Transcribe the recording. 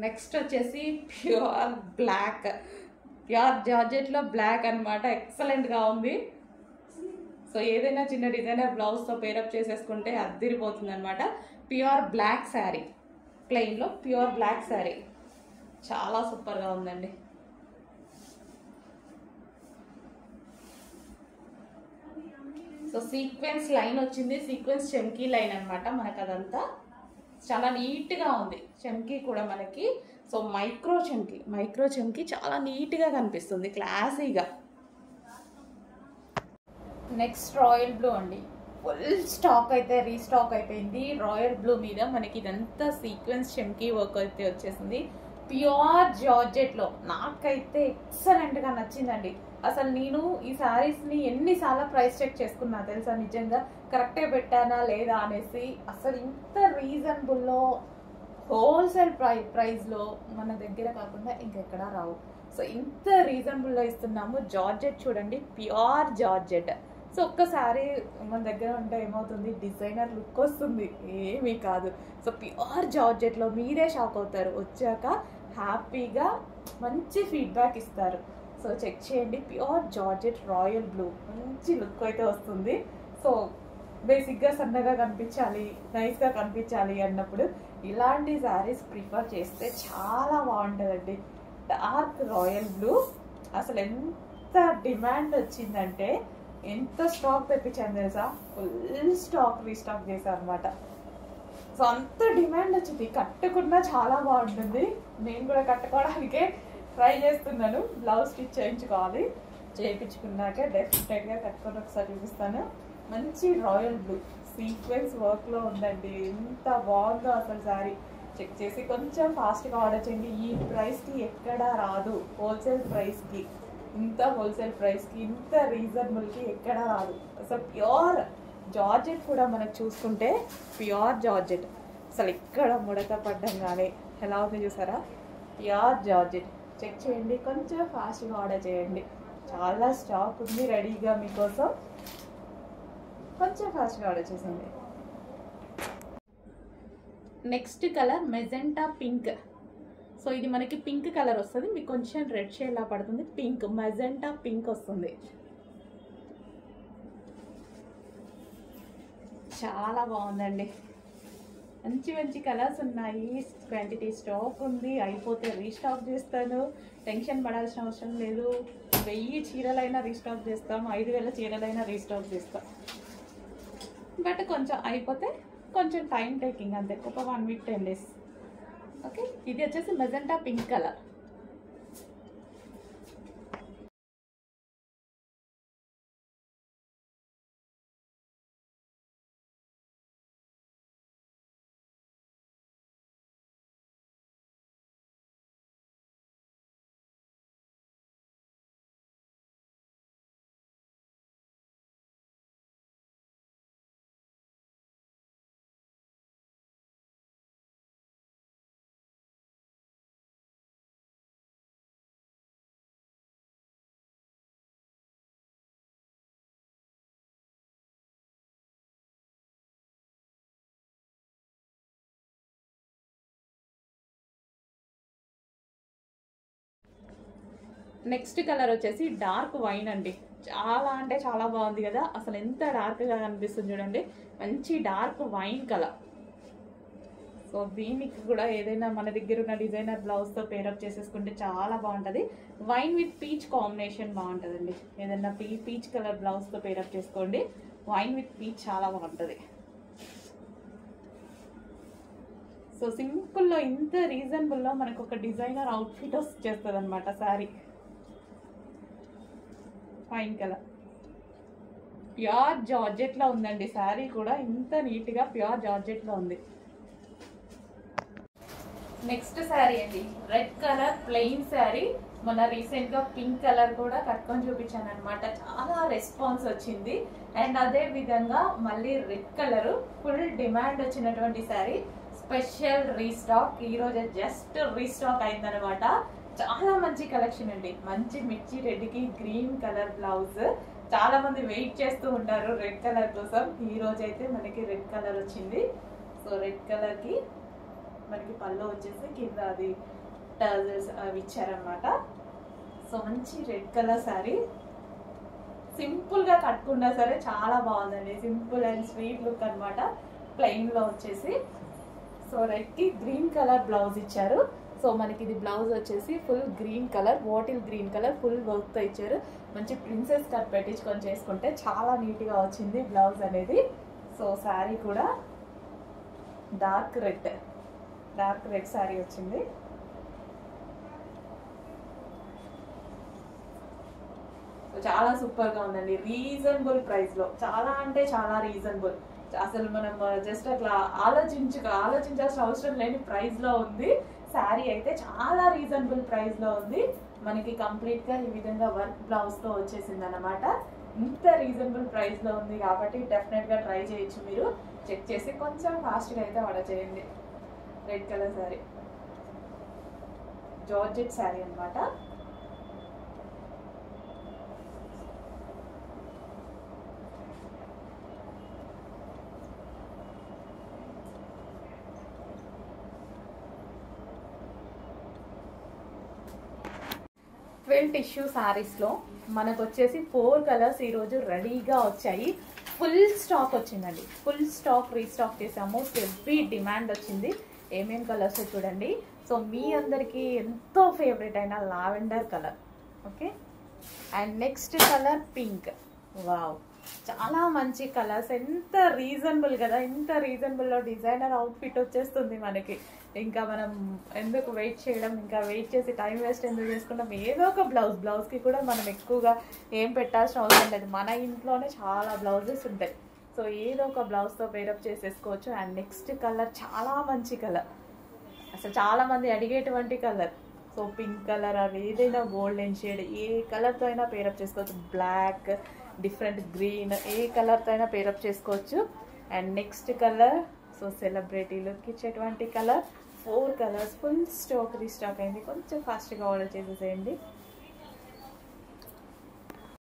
Next వచ్చేసి pure black, pure జార్జెట్లో black అనమాట. ఎక్సలెంట్గా ఉంది. సో ఏదైనా చిన్న డిజైనర్ బ్లౌజ్తో పేరప్ చేసేసుకుంటే అద్దిరిపోతుంది అనమాట. ప్యూర్ బ్లాక్ శారీ, ప్లెయిన్లో ప్యూర్ బ్లాక్ శారీ చాలా సూపర్గా ఉందండి. సో సీక్వెన్స్ లైన్ వచ్చింది, సీక్వెన్స్ చెమ్కీ లైన్ అనమాట మనకు. అదంతా చాలా నీట్గా ఉంది. చెమ్కీ కూడా మనకి సో మైక్రో చెమ్కీ చాలా నీట్గా కనిపిస్తుంది, క్లాసీగా. నెక్స్ట్ రాయల్ బ్లూ అండి. ఫుల్ స్టాక్ అయితే రీస్టాక్ అయిపోయింది. రాయల్ బ్లూ మీద మనకి ఇదంతా సీక్వెన్స్ చెమ్కీ వర్క్ అయితే వచ్చేసింది. ప్యూర్ జార్జెట్లో నాకైతే ఎక్సలెంట్గా నచ్చిందండి. అసలు నేను ఈ శారీస్ని ఎన్నిసార్లు ప్రైస్ చెక్ చేసుకున్నా తెలుసా, నిజంగా కరెక్టే పెట్టానా లేదా అనేసి. అసలు ఇంత రీజనబుల్లో హోల్సేల్ ప్రైస్లో మన దగ్గర కాకుండా ఇంకెక్కడా రావు. సో ఇంత రీజనబుల్లో ఇస్తున్నాము. జార్జెట్ చూడండి, ప్యూర్ జార్జెట్. సో ఒక్కసారి మన దగ్గర ఉంటే ఏమవుతుంది, డిజైనర్ లుక్ వస్తుంది, ఏమీ కాదు. సో ప్యూర్ జార్జెట్లో మీరే షాక్ అవుతారు. వచ్చాక హ్యాపీగా మంచి ఫీడ్బ్యాక్ ఇస్తారు. సో చెక్ చేయండి. ప్యూర్ జార్జెట్ రాయల్ బ్లూ మంచి లుక్ అయితే వస్తుంది. సో బేసిక్గా సన్నగా కనిపించాలి, నైస్గా కనిపించాలి అన్నప్పుడు ఇలాంటి శారీస్ ప్రిఫర్ చేస్తే చాలా బాగుంటుందండి. డార్క్ రాయల్ బ్లూ అసలు ఎంత డిమాండ్ వచ్చిందంటే, ఎంత స్టాక్ తెప్పించాను తెలుసా, ఫుల్ స్టాక్ రీస్టాక్ చేశాను అనమాట. సో అంత డిమాండ్ వచ్చింది. కట్టుకున్నా చాలా బాగుంటుంది. నేను కూడా కట్టుకోవడానికే ట్రై చేస్తున్నాను. బ్లౌజ్ స్టిచ్ చేయించుకోవాలి, చేయించుకున్నాక డెఫినెట్గా కట్టుకొని ఒకసారి చూపిస్తాను. మంచి రాయల్ బ్లూ సీక్వెన్స్ వర్క్లో ఉందండి. ఎంత బాగుందో అసలు శారీ. చెక్ చేసి కొంచెం ఫాస్ట్గా ఆర్డర్ చేయండి. ఈ ప్రైస్కి ఎక్కడా రాదు. హోల్సేల్ ప్రైస్కి, ఇంత హోల్సేల్ ప్రైస్కి, ఇంత రీజనబుల్కి ఎక్కడా రాదు. అసలు ప్యూర్ జార్జెట్ కూడా మనకు చూసుకుంటే ప్యూర్ జార్జెట్. అసలు ఇక్కడ ముడత పడ్డం కానీ ఎలా ఉంది చూసారా, ప్యూర్ జార్జెట్. చెక్ చేయండి, కొంచెం ఫాస్ట్గా ఆర్డర్ చేయండి. చాలా స్టాక్ ఉంది రెడీగా మీకోసం. కొంచెం ఫాస్ట్గా ఆర్డర్ చేసేయండి. Next colour magenta pink. So ఇది మనకి పింక్ కలర్ వస్తుంది, మీకు కొంచెం రెడ్ షేడ్ లా పడుతుంది. పింక్, మెజెంటా పింక్ వస్తుంది. చాలా బాగుందండి. మంచి మంచి కలర్స్ ఉన్నాయి. క్వాంటిటీ స్టాక్ ఉంది. అయిపోతే రీస్టాక్ చేస్తాను. టెన్షన్ పడాల్సిన అవసరం లేదు. 1000 చీరలైనా రీస్టాక్ చేస్తాం, 5000 చీరలైనా రీస్టాక్ చేస్తాం. బట్ కొంచెం అయిపోతే కొంచెం టైం టేకింగ్ అంతే, ఒక 1 వీక్ 10 డేస్. ఓకే, ఇది వచ్చేసి magenta pink colour. Next colour వచ్చేసి డార్క్ వైన్ అండి. చాలా అంటే చాలా బాగుంది కదా, అసలు ఎంత డార్క్గా కనిపిస్తుంది చూడండి. మంచి డార్క్ వైన్ కలర్. సో దీనికి కూడా ఏదైనా మన దగ్గర ఉన్న డిజైనర్ బ్లౌజ్తో పేరప్ చేసేసుకుంటే చాలా బాగుంటుంది. వైన్ విత్ పీచ్ కాంబినేషన్ బాగుంటుందండి. ఏదైనా పీచ్ కలర్ బ్లౌజ్తో పేరప్ చేసుకోండి. వైన్ విత్ పీచ్ చాలా బాగుంటుంది. సో సింపుల్లో ఇంత రీజనబుల్లో మనకు ఒక డిజైనర్ అవుట్ఫిట్ వచ్చేస్తుంది అనమాట శారీ. వైన్ కలర్ ప్యూర్ జార్జెట్లో ఉందండి శారీ కూడా. ఇంత నీట్గా ప్యూర్ జార్జెట్లో ఉంది. నెక్స్ట్ శారీ అండి, రెడ్ కలర్ ప్లెయిన్ శారీ. మొన్న రీసెంట్గా పింక్ కలర్ కూడా కట్టుకొని చూపించాను అనమాట. చాలా రెస్పాన్స్ వచ్చింది. అండ్ అదే విధంగా మళ్ళీ రెడ్ కలర్ ఫుల్ డిమాండ్ వచ్చినటువంటి శారీ. స్పెషల్ రీస్టాక్, ఈరోజు జస్ట్ రీస్టాక్ అయిందనమాట. చాలా మంచి కలెక్షన్ అండి. మంచి మిర్చి రెడ్కి గ్రీన్ కలర్ బ్లౌజ్. చాలా మంది వెయిట్ చేస్తూ ఉంటారు రెడ్ కలర్ కోసం. ఈ రోజు అయితే మనకి రెడ్ కలర్ వచ్చింది. సో రెడ్ కలర్కి మనకి పళ్ళు వచ్చేసి కింద అది టర్జల్స్ అవి ఇచ్చారనమాట. సో మంచి రెడ్ కలర్ శారీ, సింపుల్గా కట్టుకున్నా సరే చాలా బాగుందండి. సింపుల్ అండ్ స్వీట్ లుక్ అనమాట, ప్లెయిన్లో వచ్చేసి. సో రెడ్కి గ్రీన్ కలర్ బ్లౌజ్ ఇచ్చారు. సో మనకి ఇది బ్లౌజ్ వచ్చేసి full green colour, bottle green colour full వర్క్తో ఇచ్చారు. మంచి ప్రిన్సెస్ కట్ పెట్టించుకొని చేసుకుంటే చాలా నీట్గా వచ్చింది బ్లౌజ్ అనేది. సో శారీ కూడా డార్క్ రెడ్ శారీ వచ్చింది. చాలా సూపర్గా ఉందండి, రీజనబుల్ ప్రైస్లో, చాలా అంటే చాలా రీజనబుల్. అసలు మనం జస్ట్ అట్లా ఆలోచించాల్సిన అవసరం లేని ప్రైస్లో ఉంది. శారీ అయితే చాలా రీజనబుల్ ప్రైస్లో ఉంది. మనకి కంప్లీట్గా ఈ విధంగా వర్క్ బ్లౌజ్తో వచ్చేసింది అనమాట. ఇంత రీజనబుల్ ప్రైస్లో ఉంది కాబట్టి డెఫినెట్గా ట్రై చేయొచ్చు. మీరు చెక్ చేసి కొంచెం ఫాస్ట్గా అయితే ఆర్డర్ చేయండి. Red colour sari, georgette sari అనమాట. ట్వెల్ టిష్యూ శారీస్లో మనకు వచ్చేసి 4 కలర్స్ ఈరోజు రెడీగా వచ్చాయి. ఫుల్ స్టాక్ వచ్చిందండి, ఫుల్ స్టాక్ రీస్టాక్ చేసాము. హెవీ డిమాండ్ వచ్చింది. ఏమేమి కలర్స్ చూడండి. సో మీ అందరికీ ఎంతో ఫేవరెట్ అయిన lavender colour, okay. And next colour pink. Wow, చాలా మంచి కలర్స్. ఎంత రీజనబుల్ కదా, ఇంత రీజనబుల్లో డిజైనర్ అవుట్ఫిట్ వచ్చేస్తుంది మనకి. ఇంకా మనం ఎందుకు వెయిట్ చేయడం, ఇంకా వెయిట్ చేసి టైం వేస్ట్ ఎందుకు చేసుకుంటాం. ఏదో ఒక బ్లౌజ్కి కూడా మనం ఎక్కువగా ఏం పెట్టాల్సిన అవసరం లేదు. మన ఇంట్లోనే చాలా బ్లౌజెస్ ఉంటాయి. సో ఏదో ఒక బ్లౌజ్తో పేరప్ చేసేసుకోవచ్చు. అండ్ నెక్స్ట్ కలర్ చాలా మంచి కలర్, అసలు చాలామంది అడిగేటువంటి కలర్. సో పింక్ కలర్, అది ఏదైనా గోల్డెన్ షేడ్, ఏ కలర్తో అయినా పేరప్ చేసుకోవచ్చు. బ్లాక్, డిఫరెంట్ గ్రీన్, ఏ కలర్తో అయినా పేరప్ చేసుకోవచ్చు. And next colour, so celebrity look ఇచ్చేటువంటి colour. 4 colours full stock restock అయింది. కొంచెం ఫాస్ట్గా ఆర్డర్ చేసేసేయండి.